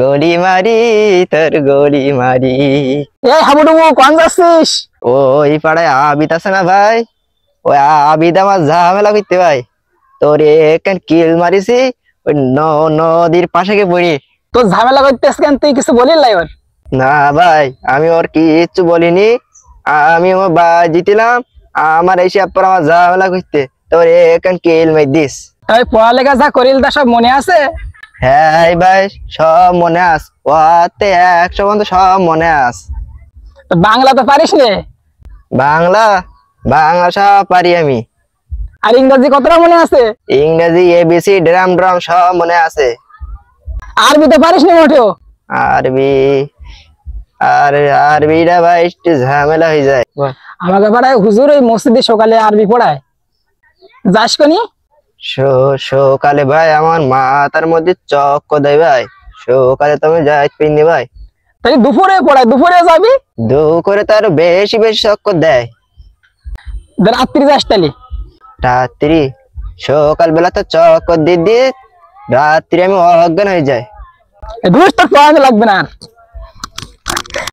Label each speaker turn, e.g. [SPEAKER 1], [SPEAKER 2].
[SPEAKER 1] গলি মারি তোর গলি মারি।
[SPEAKER 2] এই হাবুডুবু কোন যাচ্ছিস?
[SPEAKER 1] ওই পাড়ায় আবিদ আছে না ভাই, ওই আবিদ আমার ঝামেলা করতে ভাই। তোর এখান কিল মারিছি ওই নদীর পাশে গিয়ে পড়ি।
[SPEAKER 2] তোর ঝামেলা করতেছ কেন? তুই কিছু বলিস লাই ওর?
[SPEAKER 1] না ভাই, আমি ওর কিচ্ছু বলিনি। আমি ও জিতিলাম, আমার এসে পর আমার ঝামেলা করতে তোর এখান কিল মার দিস।
[SPEAKER 2] তাই পড়ালেখা যা করিল তা সব মনে আছে?
[SPEAKER 1] হ্যাঁ ভাই, সব মনে আস, ওতে 100 পর্যন্ত সব মনে আস।
[SPEAKER 2] তো বাংলা তো পারিস নে?
[SPEAKER 1] বাংলা বাংলা সব পারি আমি।
[SPEAKER 2] আর ইংরেজি কতটা মনে আছে?
[SPEAKER 1] ইংরেজি এবিসি ড্রাম ড্রাম সব মনে আছে।
[SPEAKER 2] আরবি তো পারিস নি মোটেও?
[SPEAKER 1] আরবি আর আরবিটা ভাই একটু ঝামেলা হয়ে যায়।
[SPEAKER 2] আমাকে পাড়ায় হুজুর ওই মসজিদে সকালে আরবি পড়ায়, যাস কোনি?
[SPEAKER 1] সকালে ভাই আমার মাথার মধ্যে চক্কর দেয় ভাই, সকালে তুমি যাই পিনি ভাই।
[SPEAKER 2] তাই দুপুরে পড়ায়, দুপুরে যাবি?
[SPEAKER 1] করে তো আরো বেশি বেশি চক্কর দেয়।
[SPEAKER 2] রাত্রি যাস তালি?
[SPEAKER 1] রাত্রি সকাল বেলা তো চক্কর দিয়ে দিয়ে রাত্রি আমি অজ্ঞান হয়ে যাই।
[SPEAKER 2] ধুস, তোর পড়াতে লাগবে না আর।